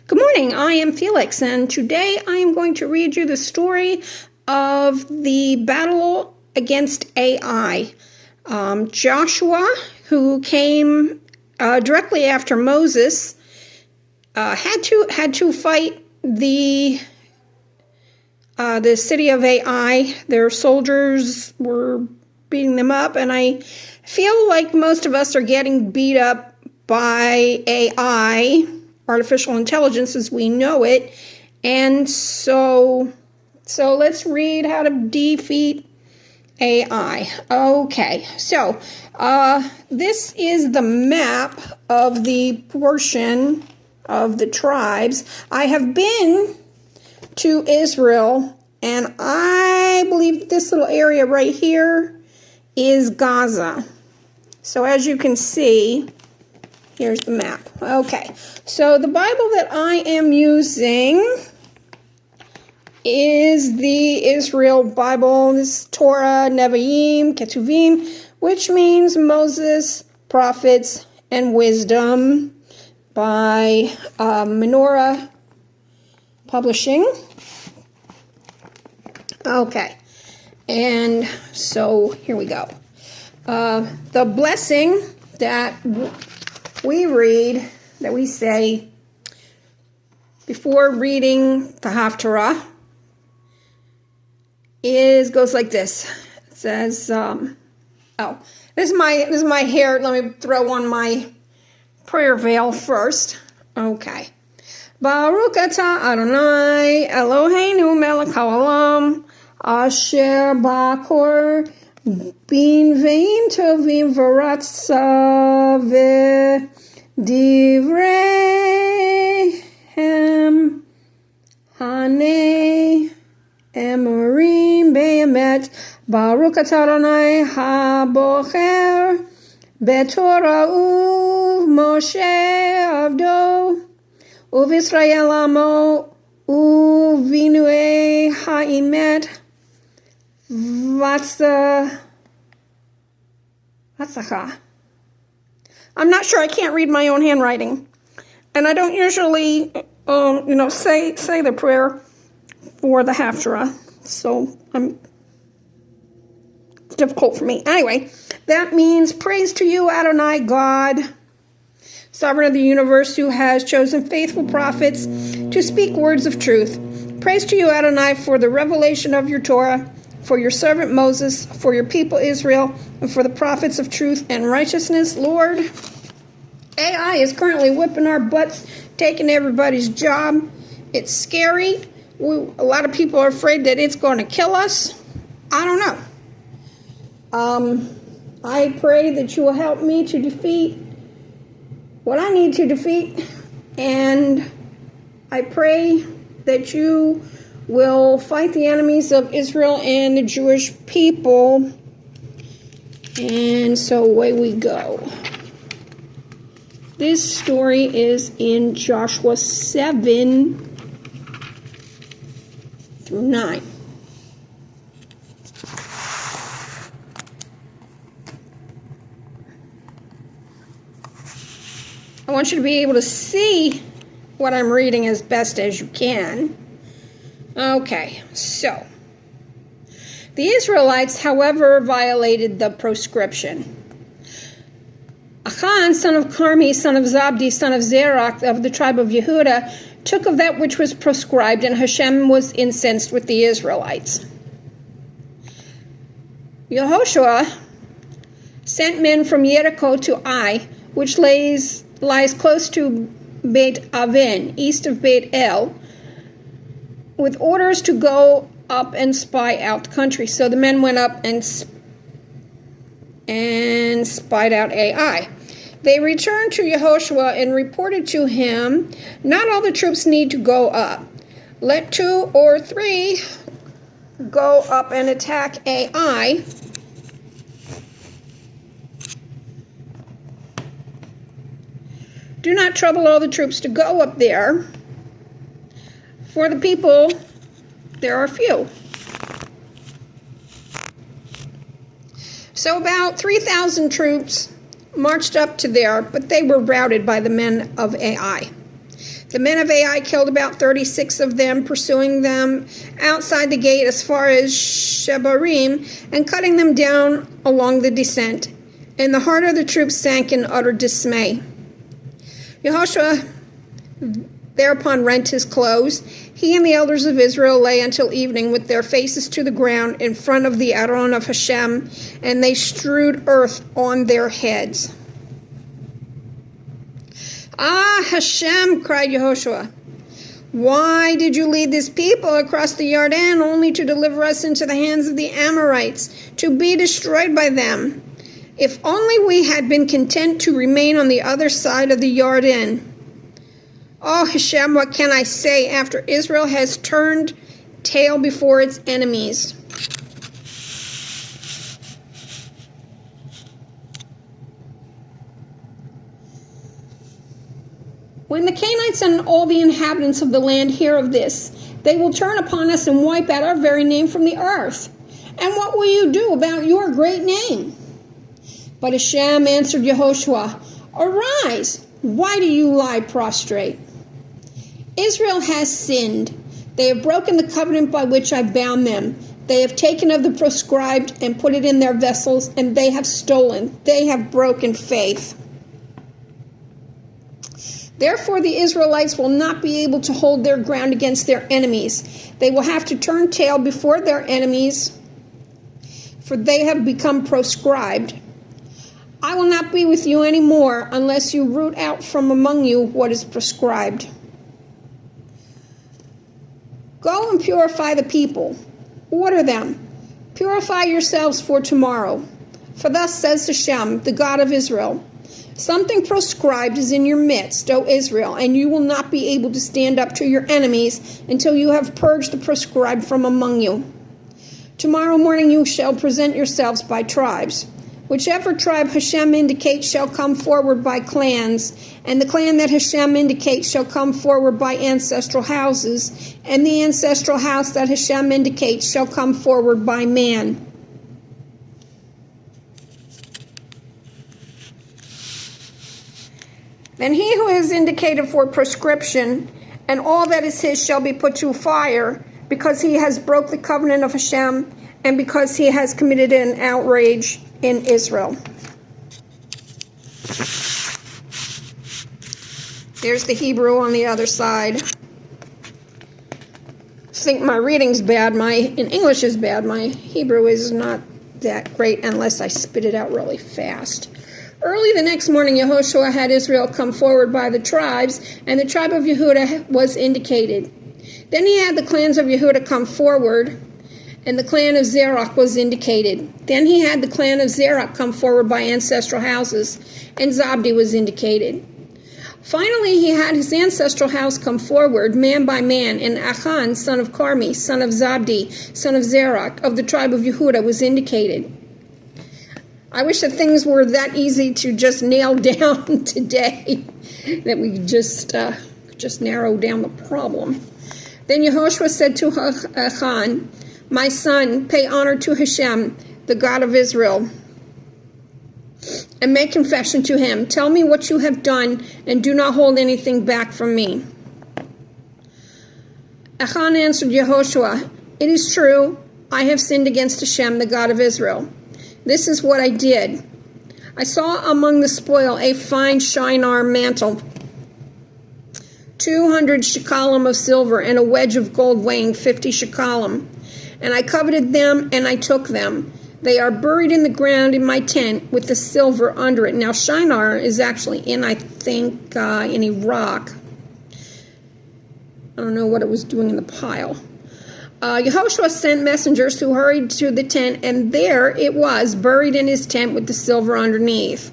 Good morning, I am Felix, and today I am going to read you the story of the battle against Ai. Joshua, who came directly after Moses, had to fight the city of Ai. Their soldiers were beating them up, and I feel like most of us are getting beat up by AI, artificial intelligence as we know it. And so let's read how to defeat AI. Okay, so this is the map of the portion of the tribes. I have been to Israel, and I believe this little area right here is Gaza. So as you can see, here's the map. Okay, so the Bible that I am using is the Israel Bible. This is Torah, Nevi'im, Ketuvim, which means Moses, prophets, and wisdom, by Menorah Publishing. Okay, and so here we go. The blessing that we read, that we say before reading the Haftarah, goes like this. It says, this is my hair. Let me throw on my prayer veil first. Okay. Baruch atah Adonai Eloheinu melech haolam asher ba'kor bin ve'im tovim v'ratza v'divreihem hanei emurim be'emet Baruch atah Adonai habocher betorah u'Moshe avdo u'V'Yisrael amo u'vinuei ha'imet Vatsacha. I'm not sure. I can't read my own handwriting, and I don't usually, say the prayer for the Haftarah. So it's difficult for me. Anyway, that means praise to you, Adonai God, Sovereign of the universe, who has chosen faithful prophets to speak words of truth. Praise to you, Adonai, for the revelation of your Torah, for your servant Moses, for your people Israel, and for the prophets of truth and righteousness. Lord, AI is currently whipping our butts, taking everybody's job. It's scary. A lot of people are afraid that it's going to kill us. I don't know. I pray that you will help me to defeat what I need to defeat, and I pray that you will fight the enemies of Israel and the Jewish people. And so away we go. This story is in Joshua 7-9. I want you to be able to see what I'm reading as best as you can. Okay, so the Israelites, however, violated the proscription. Achan, son of Carmi, son of Zabdi, son of Zerach, of the tribe of Yehudah, took of that which was prescribed, and Hashem was incensed with the Israelites. Yehoshua sent men from Jericho to Ai, which lies close to Beit Aven, east of Beit El, with orders to go up and spy out the country. So the men went up and spied out Ai. They returned to Yehoshua and reported to him, "Not all the troops need to go up. Let 2 or 3 go up and attack Ai. Do not trouble all the troops to go up there. For the people, there are few." So about 3,000 troops marched up to there, but they were routed by the men of Ai. The men of Ai killed about 36 of them, pursuing them outside the gate as far as Shebarim and cutting them down along the descent. And the heart of the troops sank in utter dismay. Yehoshua thereupon rent his clothes. He and the elders of Israel lay until evening with their faces to the ground in front of the Aron of Hashem, and they strewed earth on their heads. Ah, Hashem, cried Yehoshua, why did you lead this people across the Yarden only to deliver us into the hands of the Amorites, to be destroyed by them? If only we had been content to remain on the other side of the Yarden. Oh, Hashem, what can I say after Israel has turned tail before its enemies? When the Canaanites and all the inhabitants of the land hear of this, they will turn upon us and wipe out our very name from the earth. And what will you do about your great name? But Hashem answered Yehoshua, arise, why do you lie prostrate? Israel has sinned. They have broken the covenant by which I bound them. They have taken of the prescribed and put it in their vessels, and they have stolen. They have broken faith. Therefore, the Israelites will not be able to hold their ground against their enemies. They will have to turn tail before their enemies, for they have become proscribed. I will not be with you any more unless you root out from among you what is prescribed. Go and purify the people. Order them. Purify yourselves for tomorrow. For thus says Hashem, the God of Israel, something proscribed is in your midst, O Israel, and you will not be able to stand up to your enemies until you have purged the proscribed from among you. Tomorrow morning you shall present yourselves by tribes. Whichever tribe Hashem indicates shall come forward by clans, and the clan that Hashem indicates shall come forward by ancestral houses, and the ancestral house that Hashem indicates shall come forward by man. Then he who is indicated for prescription, and all that is his shall be put to fire, because he has broke the covenant of Hashem, and because he has committed an outrage in Israel. There's the Hebrew on the other side. I think my reading's bad. In English is bad. My Hebrew is not that great unless I spit it out really fast. Early the next morning, Yehoshua had Israel come forward by the tribes, and the tribe of Yehudah was indicated. Then he had the clans of Yehudah come forward, and the clan of Zerach was indicated. Then he had the clan of Zerach come forward by ancestral houses, and Zabdi was indicated. Finally, he had his ancestral house come forward, man by man, and Achan, son of Carmi, son of Zabdi, son of Zerach, of the tribe of Yehudah, was indicated. I wish that things were that easy to just nail down today, that we just narrow down the problem. Then Yehoshua said to Achan, my son, pay honor to Hashem, the God of Israel, and make confession to him. Tell me what you have done, and do not hold anything back from me. Achan answered Yehoshua, it is true, I have sinned against Hashem, the God of Israel. This is what I did. I saw among the spoil a fine Shinar mantle, 200 shekalim of silver, and a wedge of gold weighing 50 shekalim. And I coveted them, and I took them. They are buried in the ground in my tent with the silver under it. Now, Shinar is actually in Iraq. I don't know what it was doing in the pile. Yehoshua sent messengers who hurried to the tent, and there it was, buried in his tent with the silver underneath.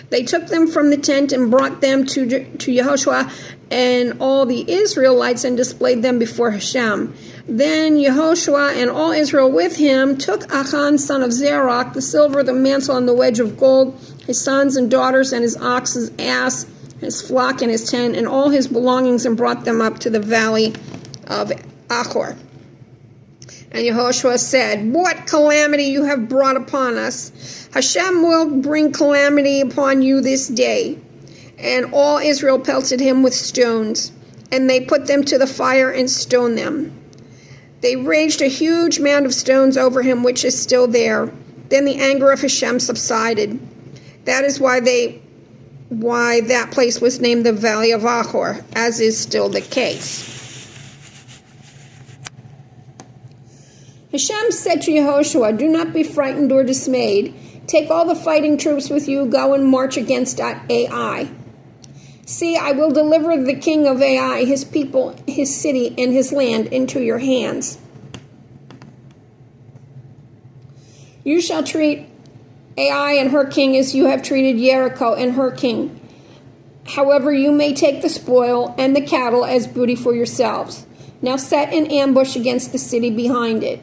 They took them from the tent and brought them to Yehoshua and all the Israelites and displayed them before Hashem. Then Yehoshua and all Israel with him took Achan, son of Zerach, the silver, the mantle, and the wedge of gold, his sons and daughters, and his ox, his ass, his flock, and his tent, and all his belongings, and brought them up to the valley of Achor. And Yehoshua said, what calamity you have brought upon us! Hashem will bring calamity upon you this day. And all Israel pelted him with stones. and they put them to the fire and stoned them. They raised a huge mound of stones over him, which is still there. Then the anger of Hashem subsided. That is why that place was named the Valley of Achor, as is still the case. Hashem said to Yehoshua, "Do not be frightened or dismayed. Take all the fighting troops with you, go and march against Ai. See, I will deliver the king of Ai, his people, his city, and his land into your hands. You shall treat Ai and her king as you have treated Jericho and her king. However, you may take the spoil and the cattle as booty for yourselves. Now set an ambush against the city behind it."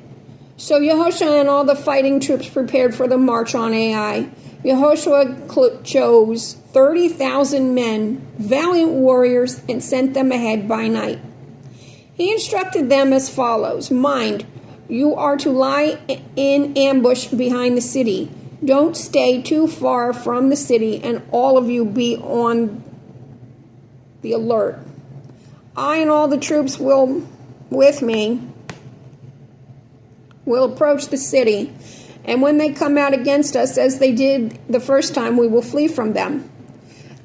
So Yehoshua and all the fighting troops prepared for the march on Ai. Yehoshua chose 30,000 men, valiant warriors, and sent them ahead by night. He instructed them as follows: "Mind, you are to lie in ambush behind the city. Don't stay too far from the city, and all of you be on the alert. I and all the troops with me will approach the city, and when they come out against us, as they did the first time, we will flee from them.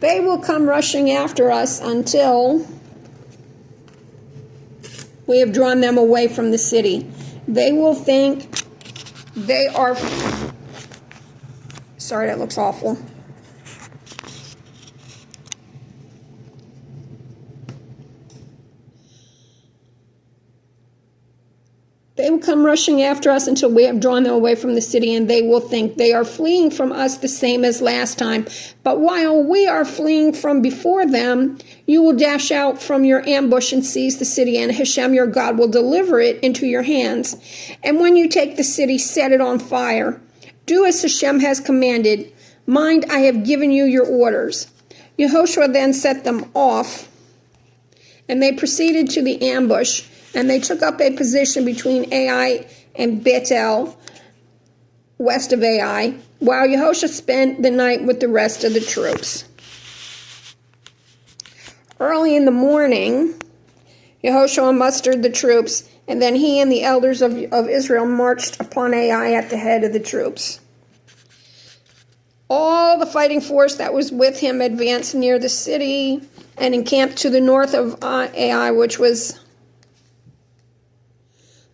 They will come rushing after us until we have drawn them away from the city. They will think they are..." Sorry, that looks awful. They will come rushing after us until we have drawn them away from the city, and they will think they are fleeing from us the same as last time. But while we are fleeing from before them, you will dash out from your ambush and seize the city, and Hashem your God will deliver it into your hands. And when you take the city, set it on fire. Do as Hashem has commanded. Mind, I have given you your orders." Yehoshua then set them off, and they proceeded to the ambush. And they took up a position between Ai and Bethel, west of Ai, while Yehoshua spent the night with the rest of the troops. Early in the morning, Yehoshua mustered the troops, and then he and the elders of Israel marched upon Ai at the head of the troops. All the fighting force that was with him advanced near the city and encamped to the north of Ai, which was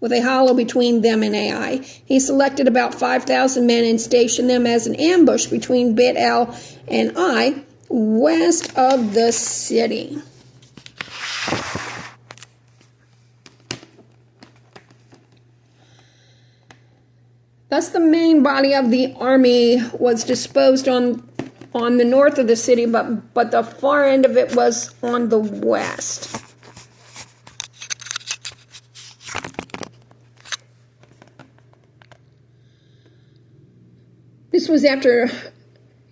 with a hollow between them and Ai. He selected about 5,000 men and stationed them as an ambush between Bethel and Ai, west of the city. Thus the main body of the army was disposed on the north of the city, but the far end of it was on the west. This was after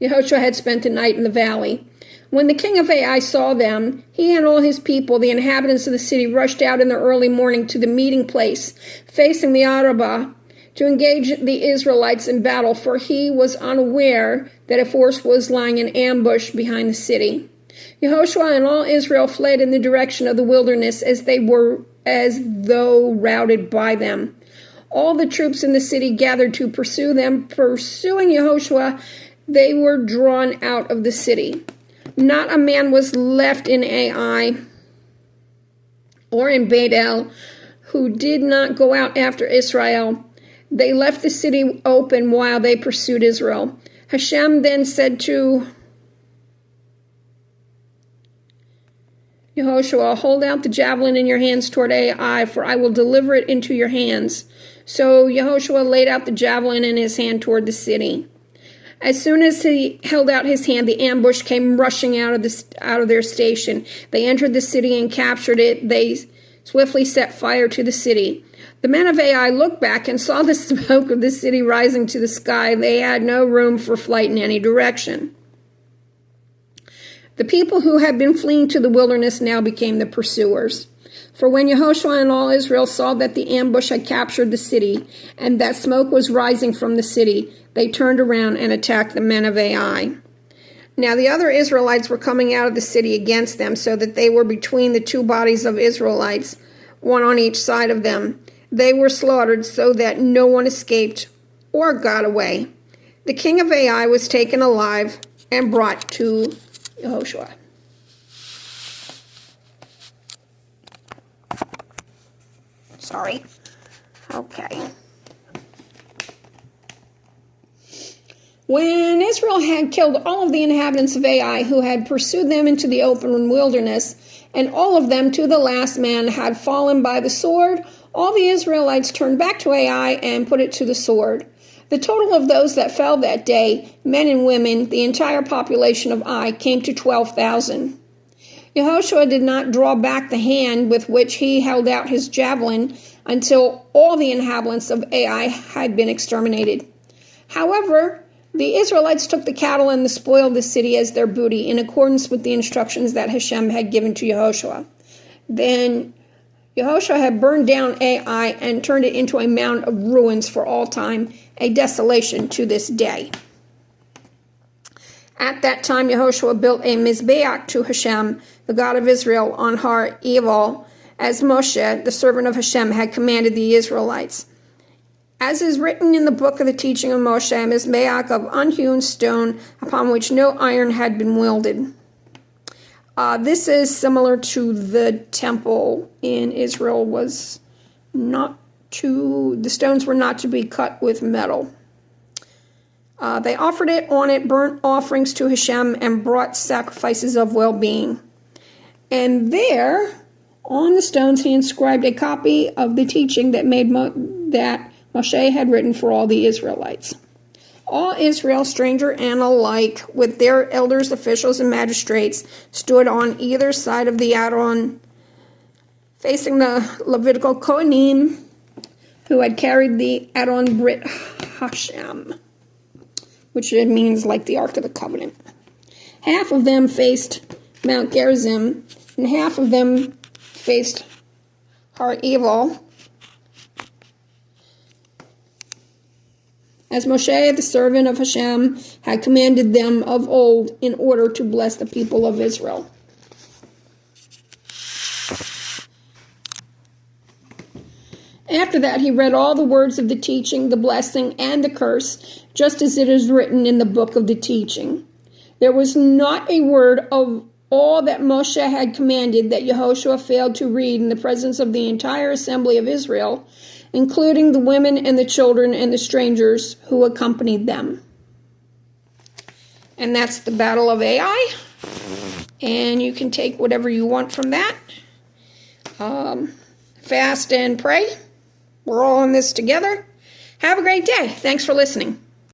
Yehoshua had spent the night in the valley. When the king of Ai saw them, he and all his people, the inhabitants of the city, rushed out in the early morning to the meeting place, facing the Arabah, to engage the Israelites in battle, for he was unaware that a force was lying in ambush behind the city. Yehoshua and all Israel fled in the direction of the wilderness as though routed by them. All the troops in the city gathered to pursue them. Pursuing Yehoshua, they were drawn out of the city. Not a man was left in Ai or in Bethel who did not go out after Israel. They left the city open while they pursued Israel. Hashem then said to Yehoshua, "Hold out the javelin in your hands toward Ai, for I will deliver it into your hands." So Yehoshua laid out the javelin in his hand toward the city. As soon as he held out his hand, the ambush came rushing out of their station. They entered the city and captured it. They swiftly set fire to the city. The men of Ai looked back and saw the smoke of the city rising to the sky. They had no room for flight in any direction. The people who had been fleeing to the wilderness now became the pursuers. For when Yehoshua and all Israel saw that the ambush had captured the city, and that smoke was rising from the city, they turned around and attacked the men of Ai. Now the other Israelites were coming out of the city against them, so that they were between the two bodies of Israelites, one on each side of them. They were slaughtered so that no one escaped or got away. The king of Ai was taken alive and brought to Yehoshua. Sorry. Okay. When Israel had killed all of the inhabitants of Ai who had pursued them into the open wilderness, and all of them to the last man had fallen by the sword, all the Israelites turned back to Ai and put it to the sword. The total of those that fell that day, men and women, the entire population of Ai, came to 12,000. Yehoshua did not draw back the hand with which he held out his javelin until all the inhabitants of Ai had been exterminated. However, the Israelites took the cattle and the spoil of the city as their booty, in accordance with the instructions that Hashem had given to Yehoshua. Then Yehoshua had burned down Ai and turned it into a mound of ruins for all time, a desolation to this day. At that time, Yehoshua built a Mizbeach to Hashem, the God of Israel, on Har Ebal, as Moshe, the servant of Hashem, had commanded the Israelites. As is written in the book of the teaching of Moshe, a Mizbeach of unhewn stone, upon which no iron had been welded. This is similar to the temple in Israel. The stones were not to be cut with metal. They offered it on it burnt offerings to Hashem and brought sacrifices of well-being. And there, on the stones, he inscribed a copy of the teaching that Moshe had written for all the Israelites. All Israel, stranger and alike, with their elders, officials, and magistrates, stood on either side of the Aron, facing the Levitical Kohanim, who had carried the Aron Brit Hashem, which means like the Ark of the Covenant. Half of them faced Mount Gerizim, and half of them faced Har Ebal, as Moshe, the servant of Hashem, had commanded them of old in order to bless the people of Israel. After that, he read all the words of the teaching, the blessing, and the curse, just as it is written in the book of the teaching. There was not a word of all that Moshe had commanded that Yehoshua failed to read in the presence of the entire assembly of Israel, including the women and the children and the strangers who accompanied them. And that's the Battle of Ai. And you can take whatever you want from that. Fast and pray. We're all in this together. Have a great day. Thanks for listening.